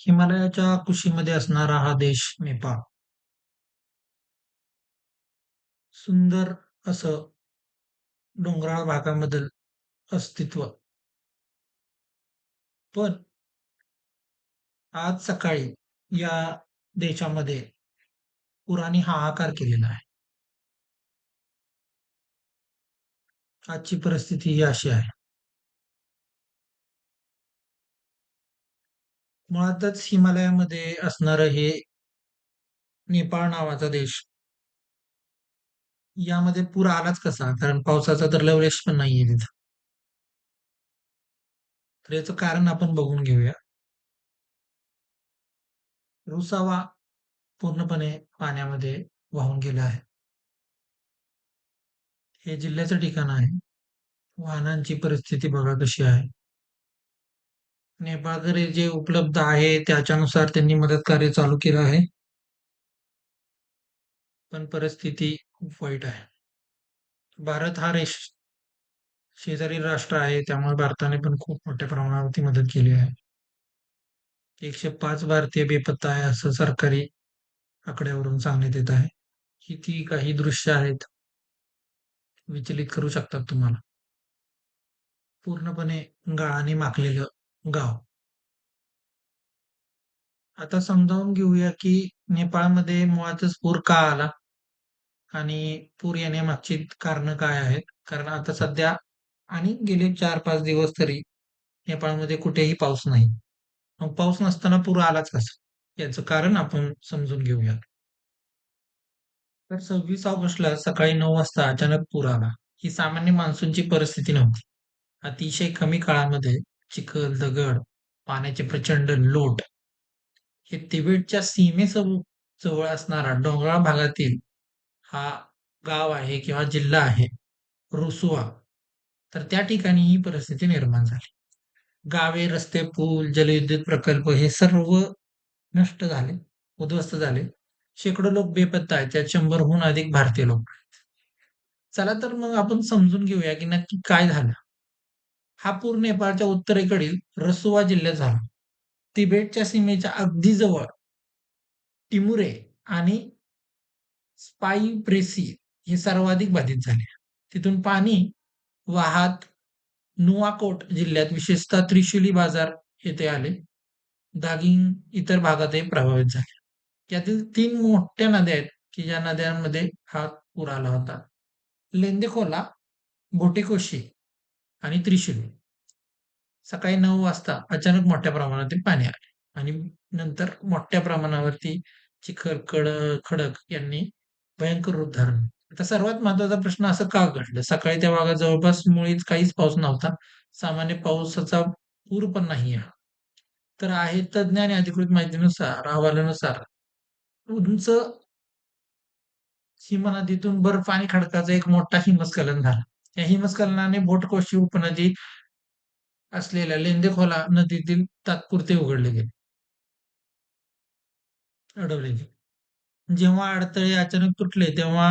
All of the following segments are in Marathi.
हिमालयाच्या कुशीमध्ये असणारा हा देश नेपाळ. सुंदर असं डोंगराळ भागामधील अस्तित्व. पण आज सकाळी या देशामध्ये पुराने हाहाकार केलेला आहे. आजची परिस्थिती ही अशी आहे. मुळातच हिमालयामध्ये असणारं हे नेपाळ नावाचा देश, यामध्ये पूर आलाच कसा? कारण पावसाचा तर लवलेश पण नाहीये तिथं. तर याचं कारण आपण बघून घेऊया. रुसावा पूर्णपणे पाण्यामध्ये वाहून गेला आहे. हे जिल्ह्याचं ठिकाण आहे. वाहनांची परिस्थिती बघा कशी आहे. नेपाळकडे जे उपलब्ध आहे त्याच्यानुसार त्यांनी मदत कार्य चालू केलं आहे. पण परिस्थिती खूप वाईट आहे. भारत हा शेजारी राष्ट्र आहे, त्यामुळे भारताने पण खूप मोठ्या प्रमाणावरती मदत केली आहे. 105 भारतीय बेपत्ता आहे असं सरकारी आकड्यावरून सांगण्यात येत आहे. ही काही दृश्य आहेत, विचलित करू शकतात तुम्हाला. पूर्णपणे गाळाने माखलेलं गाव. आता समजावून घेऊया की नेपाळमध्ये मुळातच पूर का आला आणि पूर येण्यामागची कारणं काय आहेत? कारण आता सध्या आणि गेले 4-5 दिवस तरी नेपाळमध्ये कुठेही पाऊस नाही. मग पाऊस नसताना पूर आलाच कसा? याचं कारण आपण समजून घेऊया. तर 26 ऑगस्टला सकाळी 9 वाजता अचानक पूर आला. ही सामान्य मान्सूनची परिस्थिती नव्हती. अतिशय कमी काळामध्ये चिखल, दगड, पाण्याचे प्रचंड लोट हे तिबेटच्या जवळ असणारा डोंगराळ भागातील हा गाव आहे किंवा जिल्हा आहे रुसुवा. तर त्या ठिकाणी ही परिस्थिती निर्माण झाली. गावे, रस्ते, पूल, जलविद्युत प्रकल्प हे सर्व नष्ट झाले, उद्ध्वस्त झाले. शेकडो लोक बेपत्ता आहेत. त्यात 100हून अधिक भारतीय लोक. चला तर मग आपण समजून घेऊया की नक्की काय झालं. हा पूर नेपाळच्या उत्तरेकडील रसुवा जिल्ह्यात झाला. तिबेटच्या सीमेच्या अगदी जवळ टिमुरे आणि स्पाई प्रेसी हे सर्वाधिक बाधित झाले. तिथून पाणी वाहत नुआकोट जिल्ह्यात विशेषतः त्रिशूली बाजार येथे आले. दागिन इतर भागातही प्रभावित झाले. यातील 3 मोठ्या नद्या आहेत, की ज्या नद्यांमध्ये हा पूर आला होता. लेंदेखोला, भोटेकोशी आणि त्रिशूली. सकाळी 9 वाजता अचानक मोठ्या प्रमाणात पाणी आले आणि नंतर मोठ्या प्रमाणावरती चिखल खडक यांनी भयंकर रूप धारण. आता सर्वात महत्वाचा प्रश्न असं का घडलं? सकाळी त्या भागात जवळपास मुळीच काहीच पाऊस नव्हता. सामान्य पावसाचा पूर पण नाही. तर आहे तज्ञ आणि अधिकृत माहितीनुसार, अहवालानुसार उंच हिमनदीतून बर्फ आणि खडकाचा एक मोठा हिमस्खलन झाला. या हिमस्खलनाने बोटकोशी उपनदी असलेल्या लेंदेखोला नदीतील तात्पुरते अडवले गेले. जेव्हा अडथळे अचानक तुटले तेव्हा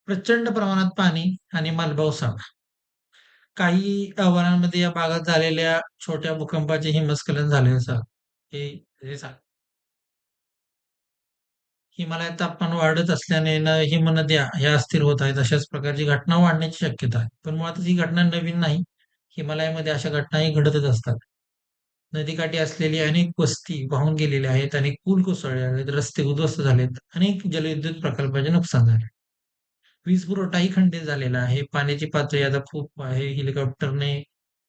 प्रचंड प्रमाणात पाणी आणि मलबा आला. काही अहवालांमध्ये या भागात झालेल्या छोट्या भूकंपाचे हिमस्खलन झाले असं हे हे सांग. हिमालयात तापमान वाढत असल्याने हिमनद्या ह्या अस्थिर होत आहेत. अशाच प्रकारची घटना वाढण्याची शक्यता आहे. पण मुळातच ही घटना नवीन नाही. हिमालयामध्ये अशा घटनाही घडतच असतात. नदीकाठी असलेली अनेक वस्ती वाहून गेलेल्या आहेत. अनेक पूल कोसळले आहेत. रस्ते उद्ध्वस्त झालेत. अनेक जलविद्युत प्रकल्पाचे नुकसान झाले. वीज पुरवठाही खंडित झालेला आहे. पाण्याची पातळी आता खूप आहे. हेलिकॉप्टरने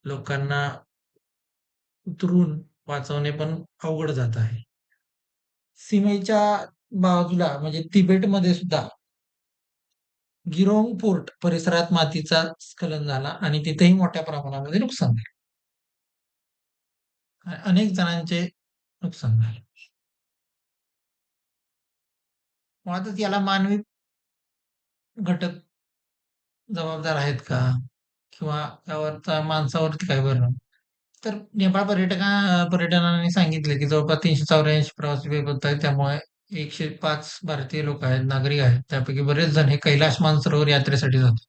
लोकांना उतरून वाचवणे पण अवघड जात आहे. सीमेच्या बाजूला म्हणजे तिबेटमध्ये सुद्धा गिरोंग फोर्ट परिसरात मातीचा स्खलन झाला आणि तिथेही मोठ्या प्रमाणामध्ये नुकसान झालं. अनेक जणांचे नुकसान झाले. मुळातच याला मानवी घटक जबाबदार आहेत का? किंवा त्यावरचा माणसावरती काय परिणाम? तर नेपाळ पर्यटनाने सांगितले की जवळपास 384 प्रवासी बेपत्ता आहेत. त्यामुळे 105 भारतीय लोक आहेत, नागरिक आहेत. त्यापैकी बरेच जण हे कैलाश मानसरोवर यात्रेसाठी जातात.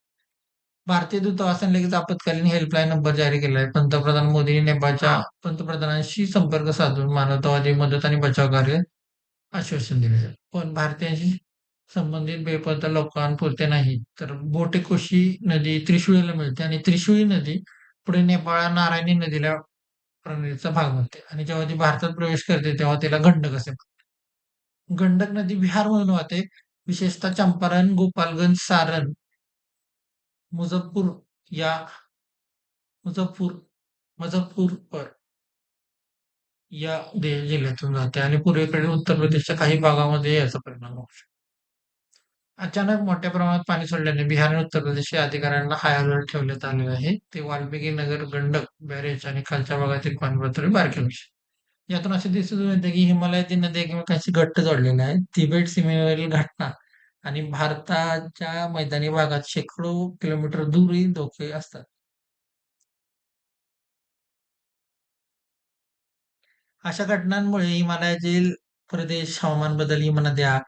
भारतीय दूतावासाने लगेच आपत्कालीन हेल्पलाईन नंबर जारी केला आहे. पंतप्रधान मोदींनी नेपाळच्या पंतप्रधानांशी संपर्क साधून मानवतावादी मदत आणि बचाव कार्य आश्वासन दिले आहे. पण भारतीयांशी संबंधित बेपत्ता लोकांपुरते नाही, तर बोटेकोशी नदी त्रिशूळीला मिळते आणि त्रिशूळी नदी पुढे नेपाळ नारायणी नदीला प्रणालीचा भाग बनते आणि जेव्हा ती भारतात प्रवेश करते तेव्हा तिला गंडक असे म्हणतात. गंडक नदी बिहारमधून वाहते, विशेषतः चंपारण, गोपालगंज, सारण, मुझफ्फर या मुझफ्फर मुझफ्फरपूर या जिल्ह्यातून जाते आणि पूर्वेकडील उत्तर प्रदेशच्या काही भागामध्ये याचा परिणाम होऊ शकतो. अचानक मोठ्या प्रमाणात पाणी सोडल्याने बिहार आणि उत्तर प्रदेश या अधिकाऱ्यांना हाय अलर्ट ठेवण्यात आले आहे. ते वाल्मिकी नगर, गंडक बॅरेज आणि खालच्या भागातील पाणी पातळी बारकावली. यातून असे दिसून येते की हिमालयातील नद्या एकमेकांशी घट्ट जोडलेल्या आहेत. तिबेट सीमेवरील घटना आणि भारताच्या मैदानी भागात शेकडो किलोमीटर दूरही धोके असतात. अशा घटनांमुळे हिमालयातील प्रदेश, हवामान बदल, हिमनद्या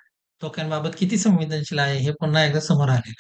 धोक्यांबाबत किती संवेदनशील आहे हे पुन्हा एकदा समोर आले.